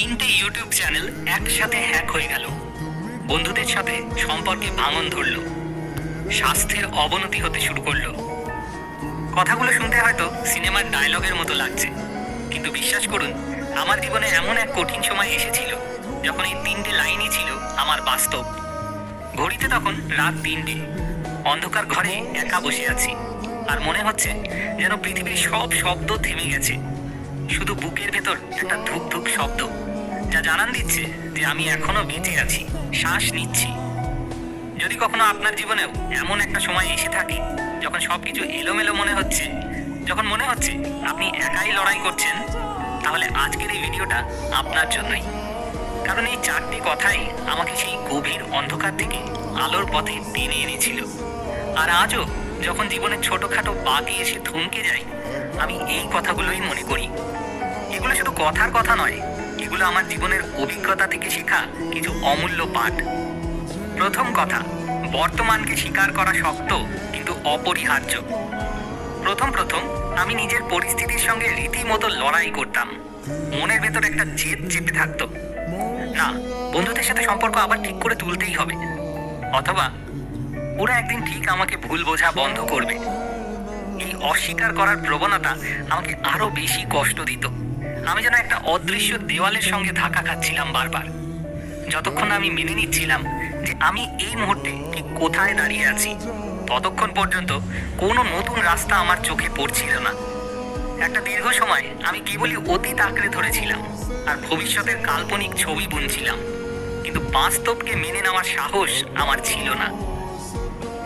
3টে YouTube channel একসাথে hack হয়ে গেল। বন্ধুদের সাথে সম্পর্কে ভাঙন ধরল, স্বাস্থ্যের অবনতি হতে শুরু করলো। কথাগুলো শুনতে হয়তো সিনেমার ডায়লগের মতো লাগছে, কিন্তু বিশ্বাস করুন, আমার জীবনে এমন এক কঠিন সময় এসেছিল যখন এই 3টে লাইনই ছিল আমার বাস্তব। ঘড়িতে তখন রাত 3টে, অন্ধকার ঘরে একা বসে আছি, আর মনে হচ্ছে যেন পৃথিবীর সব শব্দ থেমে গেছে। শুধু বুকের ভেতর একটা ধুক ধুক শব্দ, যা জানান দিচ্ছে যে আমি এখনো বেঁচে আছি, শ্বাস নিচ্ছি। যদি কখনো আপনার জীবনেও এমন একটা সময় এসে থাকে যখন সবকিছু এলোমেলো মনে হচ্ছে, যখন মনে হচ্ছে আপনি একাই লড়াই করছেন, তাহলে আজকের এই ভিডিওটা আপনার জন্যই। কারণ এই 4টে কথাই আমাকে সেই গভীর অন্ধকার থেকে আলোর পথে টেনে এনেছিল। আর আজও যখন জীবনে ছোটখাটো বাঁকে এসে থমকে যায়, আমি এই কথাগুলোই মনে করি। এগুলো শুধু কথার কথা নয়, এগুলো আমার জীবনের অভিজ্ঞতা থেকে শেখা কিছু অমূল্য পাঠ। প্রথম কথা, বর্তমানকে স্বীকার করা শক্ত কিন্তু অপরিহার্য। প্রথম আমি নিজের পরিস্থিতির সঙ্গে রীতিমতো লড়াই করতাম। মনের ভেতর একটা জেদ চেপে থাকতো, না, বন্ধুদের সাথে সম্পর্ক আবার ঠিক করে তুলতেই হবে, অথবা ওরা একদিন ঠিক আমাকে ভুল বোঝা বন্ধ করবে। এই অস্বীকার করার প্রবণতা আমাকে আরো বেশি কষ্ট দিত। আমি যেন একটা অদৃশ্য দেওয়ালের সঙ্গে ধাক্কা খাচ্ছিলাম বারবার। যতক্ষণ আমি মেনে নিচ্ছিলাম যে আমি এই মুহূর্তে ঠিক কোথায় দাঁড়িয়ে আছি, ততক্ষণ পর্যন্ত কোনো নতুন রাস্তা আমার চোখে পড়ছিল না। একটা দীর্ঘ সময় আমি কেবলই অতীত আঁকড়ে ধরেছিলাম আর ভবিষ্যতের কাল্পনিক ছবি বুনছিলাম, কিন্তু বাস্তবকে মেনে নেওয়ার সাহস আমার ছিল না।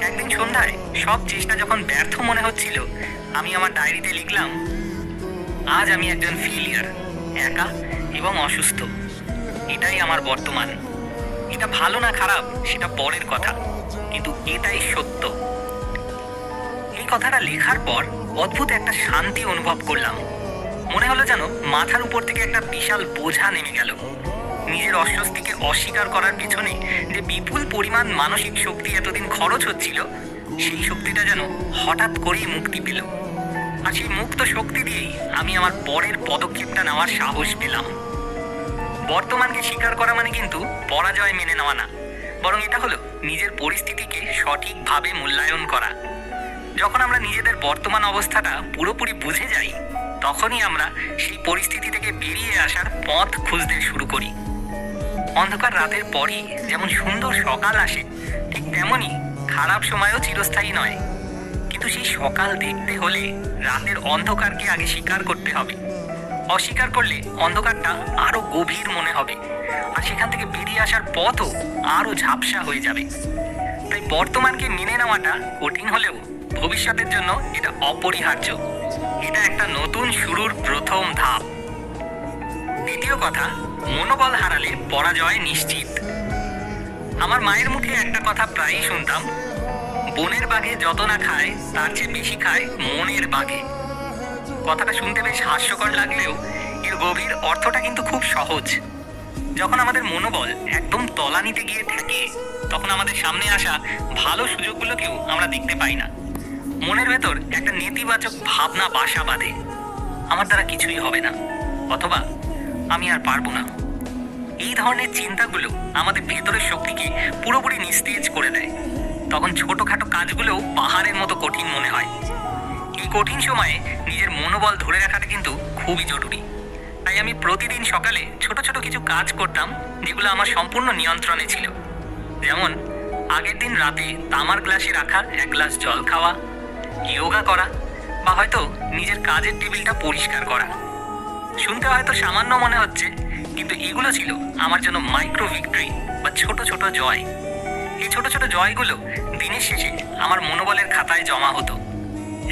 একদিন সন্ধ্যায় সব চেষ্টা যখন ব্যর্থ মনে হচ্ছিল, আমি আমার ডায়েরিতে লিখলাম, আজ আমি একজন ফেলিয়ার, একা এবং অসুস্থ। এটাই আমার বর্তমান। এটা ভালো না খারাপ সেটা পরের কথা, কিন্তু এটাই সত্য। এই কথাটা লেখার পর অদ্ভুত একটা শান্তি অনুভব করলাম। মনে হলো যেন মাথার উপর থেকে একটা বিশাল বোঝা নেমে গেল। নিজের অস্বস্তিকে অস্বীকার করার পিছনে যে বিপুল পরিমাণ মানসিক শক্তি এতদিন খরচ হচ্ছিল, সেই শক্তিটা যেন হঠাৎ করেই মুক্তি পেল। আর সেই মুক্ত শক্তি দিয়েই আমি আমার পরের পদক্ষেপটা নেওয়ার সাহস পেলাম। বর্তমানকে স্বীকার করা মানে কিন্তু পরাজয় মেনে নেওয়া না, বরং এটা হলো নিজের পরিস্থিতিকে সঠিকভাবে মূল্যায়ন করা। যখন আমরা নিজেদের বর্তমান অবস্থাটা পুরোপুরি বুঝে যাই, তখনই আমরা সেই পরিস্থিতি থেকে বেরিয়ে আসার পথ খুঁজতে শুরু করি। অন্ধকার রাতের পরই যেমন সুন্দর সকাল আসে, ঠিক তেমনই খারাপ সময়ও চিরস্থায়ী নয়। কিন্তু সেই সকাল দেখতে হলে রাতের অন্ধকারকে আগে স্বীকার করতে হবে। অস্বীকার করলে অন্ধকারটা আরো গভীর মনে হবে, আর সেখান থেকে বেরিয়ে আসার পথও আরো ঝাপসা হয়ে যাবে। তাই বর্তমানকে মেনে নেওয়াটা কঠিন হলেও ভবিষ্যতের জন্য এটা অপরিহার্য। এটা একটা নতুন শুরুর প্রথম ধাপ। দ্বিতীয় কথা, মনোবল হারালে পরাজয় নিশ্চিত। আমার মায়ের মুখে একটা কথা প্রায়ই শুনতাম, বনের বাঘে যত না খায় তার চেয়ে বেশি খায় মনের বাঘে। কথাটা শুনতে বেশ হাস্যকর লাগলেও এর গভীর অর্থটা কিন্তু খুব সহজ। যখন আমাদের মনোবল একদম তলানিতে গিয়ে থাকে, তখন আমাদের সামনে আসা ভালো সুযোগগুলোকেও আমরা দেখতে পাই না। মনের ভেতর একটা নেতিবাচক ভাবনা বাসা বাঁধে, আমার দ্বারা কিছুই হবে না, অথবা আমি আর পারবো না। এই ধরনের চিন্তাগুলো আমাদের ভেতরের শক্তিকে পুরোপুরি নিস্তেজ করে দেয়। তখন ছোটখাটো কাজগুলোও পাহাড়ের মতো কঠিন মনে হয়। এই কঠিন সময়ে নিজের মনোবল ধরে রাখাটা কিন্তু খুবই জরুরি। তাই আমি প্রতিদিন সকালে ছোট ছোট কিছু কাজ করতাম, যেগুলো আমার সম্পূর্ণ নিয়ন্ত্রণে ছিল। যেমন আগের দিন রাতে তামার গ্লাসে রাখা 1 গ্লাস জল খাওয়া, যোগা করা, বা হয়তো নিজের কাজের টেবিলটা পরিষ্কার করা। শুনতে হয়তো সামান্য মনে হচ্ছে, কিন্তু এগুলো ছিল আমার জন্য মাইক্রো ভিক্টরি বা ছোট ছোট জয়। এই ছোট ছোট জয়গুলো দিনের শেষে আমার মনোবলের খাতায় জমা হতো।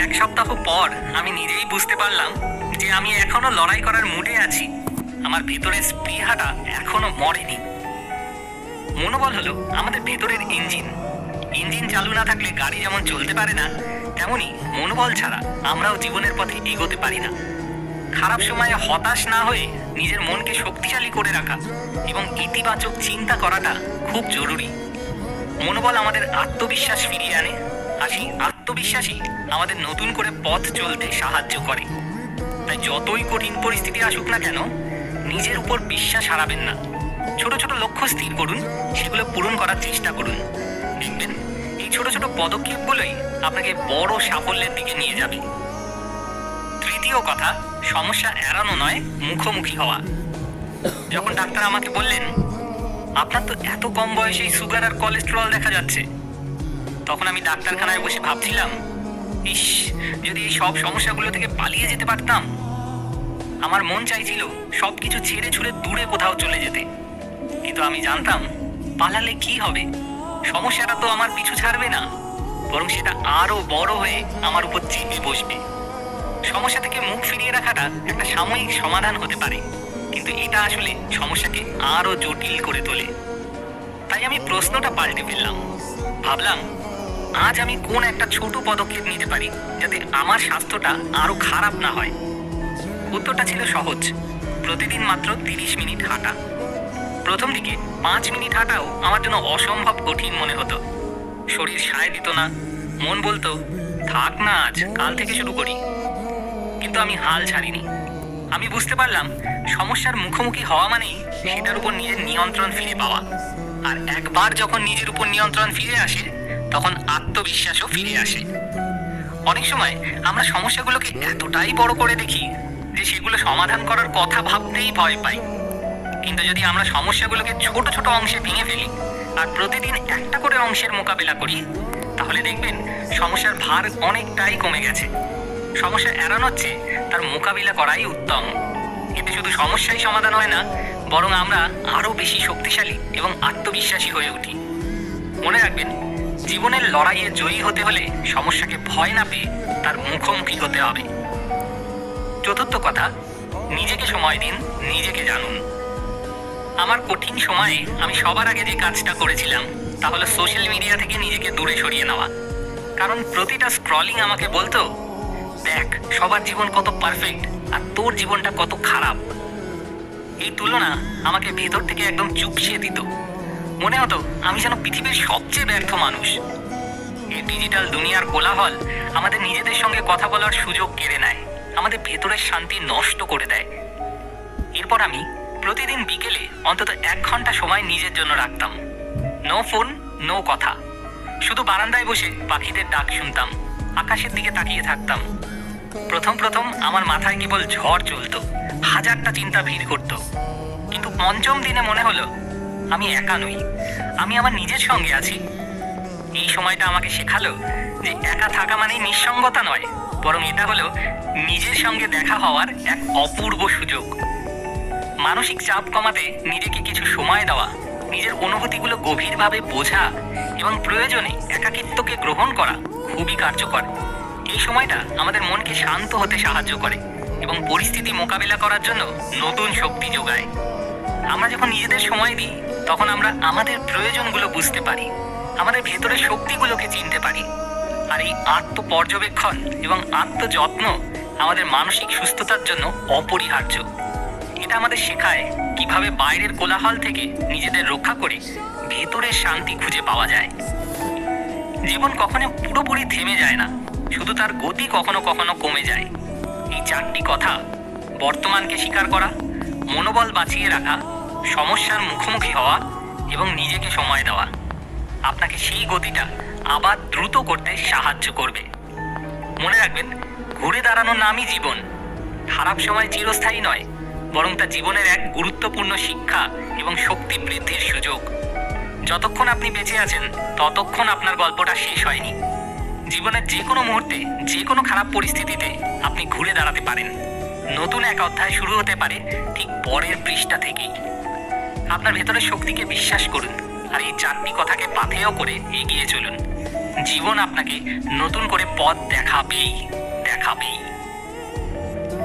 1 সপ্তাহ পর আমি নিজেই বুঝতে পারলাম যে আমি এখনো লড়াই করার মুডে আছি, আমার ভেতরের স্পৃহাটা এখনো মরেনি। মনোবল হলো আমাদের ভেতরের ইঞ্জিন। ইঞ্জিন চালু না থাকলে গাড়ি যেমন চলতে পারে না, তেমনি মনোবল ছাড়া আমরাও জীবনের পথে এগোতে পারি না। খারাপ সময়ে হতাশ না হয়ে নিজের মনকে শক্তিশালী করে রাখা এবং ইতিবাচক চিন্তা করাটা খুব জরুরি। মনোবল আমাদের আত্মবিশ্বাস ফিরিয়ে আনে, আর সেই আত্মবিশ্বাসই আমাদের নতুন করে পথ চলতে সাহায্য করে। তাই যতই কঠিন পরিস্থিতি আসুক না কেন, নিজের উপর বিশ্বাস হারাবেন না। ছোট ছোট লক্ষ্য স্থির করুন, সেগুলো পূরণ করার চেষ্টা করুন। দেখবেন এই ছোট ছোট পদক্ষেপগুলোই আপনাকে বড় সাফল্যের দিকে নিয়ে যাবে। তৃতীয় কথা, সমস্যা এড়ানো নয়, মুখোমুখি হওয়া। যখন ডাক্তার আমাকে বললেন, আপনার তো এত কম বয়সেই সুগার আর কোলেস্টেরল দেখা যাচ্ছে, তখন আমি ডাক্তারখানায় বসে ভাবছিলাম, ইস, যদি এই সব সমস্যাগুলো থেকে পালিয়ে যেতে পারতাম। আমার মন চাইছিল সবকিছু ছেড়ে ছুড়ে দূরে কোথাও চলে যেতে, কিন্তু আমি জানতাম পালালে কি হবে, সমস্যাটা তো আমার পিছু ছাড়বে না, বরং সেটা আরো বড় হয়ে আমার উপর চেপে বসবে। সমস্যা থেকে মুখ ফিরিয়ে রাখাটা একটা সাময়িক সমাধান হতে পারে, কিন্তু এটা আসলে সমস্যাকে আরো জটিল করে তোলে। তাই আমি প্রশ্নটা পাল্টে ফেললাম, ভাবলাম আজ আমি কোন একটা ছোট পদক্ষেপ নিতে পারি যাতে আমার স্বাস্থ্যটা আরো খারাপ না হয়। উত্তরটা ছিল সহজ, প্রতিদিন মাত্র 30 মিনিট হাঁটা। প্রথম দিকে 5 মিনিট হাঁটাও আমার জন্য অসম্ভব কঠিন মনে হতো। শরীর সায় দিত না, মন বলতো থাক না, আজ কাল থেকে শুরু করি। কিন্তু আমি হাল ছাড়িনি। আমি বুঝতে পারলাম সমস্যার মুখোমুখি হওয়া মানেই সেটার উপর নিজের নিয়ন্ত্রণ ফিরে পাওয়া। আর একবার যখন নিজের উপর নিয়ন্ত্রণ ফিরে আসে, তখন আত্মবিশ্বাসও ফিরে আসে। অনেক সময় আমরা সমস্যাগুলোকে এতটাই বড় করে দেখি যে সেগুলো সমাধান করার কথা ভাবতেই ভয় পাই। কিন্তু যদি আমরা সমস্যাগুলোকে ছোট ছোট অংশে ভেঙে ফেলি আর প্রতিদিন একটা করে অংশের মোকাবেলা করি, তাহলে দেখবেন সমস্যার ভার অনেকটাই কমে গেছে। সমস্যা এড়ানোর চেয়ে তার মোকাবিলা করাই উত্তম। এতে শুধু সমস্যাই সমাধান হয় না, বরং আমরা আরো বেশি শক্তিশালী এবং আত্মবিশ্বাসী হয়ে উঠি। মনে রাখবেন, জীবনের লড়াইয়ে জয়ী হতে হলে সমস্যাকে ভয় না পেয়ে তার মুখোমুখি হতে হবে। চতুর্থ কথা, নিজেকে সময় দিন, নিজেকে জানুন। আমার কঠিন সময়ে আমি সবার আগে যে কাজটা করেছিলাম তা হলো সোশ্যাল মিডিয়া থেকে নিজেকে দূরে সরিয়ে নেওয়া। কারণ প্রতিটা স্ক্রলিং আমাকে বলতো, দেখ সবার জীবন কত পারফেক্ট আর তোর জীবনটা কত খারাপ। এই তুলনা আমাকে ভেতর থেকে একদম চুপসিয়ে দিত। মনে হতো আমি যেন পৃথিবীর সবচেয়ে ব্যর্থ মানুষ। এই ডিজিটাল দুনিয়ার কোলাহল আমাদের নিজেদের সঙ্গে কথা বলার সুযোগ কেড়ে নেয়, আমাদের ভেতরের শান্তি নষ্ট করে দেয়। এরপর আমি প্রতিদিন বিকেলে অন্তত 1 ঘন্টা সময় নিজের জন্য রাখতাম। নো ফোন, নো কথা। শুধু বারান্দায় বসে পাখিদের ডাক শুনতাম, আকাশের দিকে তাকিয়ে থাকতাম। প্রথম আমার মাথায় কেবল ঝড় চলতো, হাজারটা চিন্তা ভিড় করতো। কিন্তু পঞ্চম দিনে মনে হলো আমি একা নই, আমি আমার নিজের সঙ্গে আছি। এই সময়টা আমাকে শেখালো যে একা থাকা মানেই নিঃসঙ্গতা নয়, বরং এটা হলো নিজের সঙ্গে দেখা হওয়ার এক অপূর্ব সুযোগ। মানসিক চাপ কমাতে নিজেকে কিছু সময় দেওয়া, নিজের অনুভূতিগুলো গভীরভাবে বোঝা এবং প্রয়োজনে একাকিত্বকে গ্রহণ করা খুবই কার্যকর। এই সময়টা আমাদের মনকে শান্ত হতে সাহায্য করে এবং পরিস্থিতি মোকাবিলা করার জন্য নতুন শক্তি যোগায়। আমরা যখন নিজেদের সময় দিই, তখন আমরা আমাদের প্রয়োজনগুলো বুঝতে পারি, আমাদের ভেতরের শক্তিগুলোকে চিনতে পারি। আর এই আত্মপর্যবেক্ষণ এবং আত্মযত্ন আমাদের মানসিক সুস্থতার জন্য অপরিহার্য। এটা আমাদের শেখায় কিভাবে বাইরের কোলাহল থেকে নিজেদের রক্ষা করে ভেতরের শান্তি খুঁজে পাওয়া যায়। জীবন কখনো পুরোপুরি থেমে যায় না, শুধু তার গতি কখনো কখনো কমে যায়। এই 4টি কথা, বর্তমানকে স্বীকার করা, মনোবল বাঁচিয়ে রাখা, সমস্যার মুখোমুখি হওয়া এবং নিজেকে সময় দেওয়া, আপনাকে সেই গতিটা আবার দ্রুত করতে সাহায্য করবে। মনে রাখবেন, ঘুরে দাঁড়ানোর নামই জীবন। খারাপ সময় চিরস্থায়ী নয়, বরং তা জীবনের এক গুরুত্বপূর্ণ শিক্ষা এবং শক্তি বৃদ্ধির সুযোগ। যতক্ষণ আপনি বেঁচে আছেন, ততক্ষণ আপনার গল্পটা শেষ হয়নি। জীবনের যে কোনো মুহূর্তে, যে কোনো খারাপ পরিস্থিতিতে আপনি ঘুরে দাঁড়াতে পারেন। নতুন এক অধ্যায় শুরু হতে পারে ঠিক পরের পৃষ্ঠা থেকেই। আপনার ভেতরের শক্তিকে বিশ্বাস করুন আর এই 4টি কথাকে পাথেয় করে এগিয়ে চলুন। জীবন আপনাকে নতুন করে পথ দেখাবেই।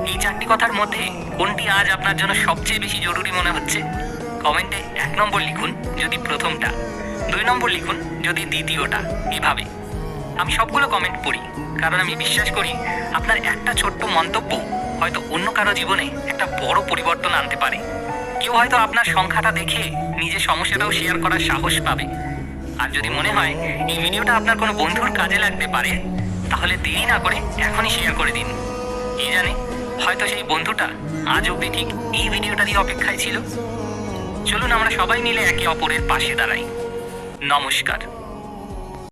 এই 4টি কথার মধ্যে কোনটি আজ আপনার জন্য সবচেয়ে বেশি জরুরি মনে হচ্ছে? কমেন্টে 1 নম্বর লিখুন যদি প্রথমটা, 2 নম্বর লিখুন যদি দ্বিতীয়টা। এভাবে আমি সবগুলো কমেন্ট পড়ি, কারণ আমি বিশ্বাস করি আপনার একটা ছোট্ট মন্তব্য হয়তো অন্য কারো জীবনে একটা বড় পরিবর্তন আনতে পারে। কেউ হয়তো আপনার সংখ্যাটা দেখে নিজের সমস্যাটাও শেয়ার করার সাহস পাবে। আর যদি মনে হয় এই ভিডিওটা আপনার কোনো বন্ধুর কাজে লাগতে পারে, তাহলে দেরি না করে এখনই শেয়ার করে দিন। কে জানে, হয়তো সেই বন্ধুটা আজ অব্দি ঠিক এই ভিডিওটারই অপেক্ষায় ছিল। চলুন আমরা সবাই মিলে একে অপরের পাশে দাঁড়াই। নমস্কার।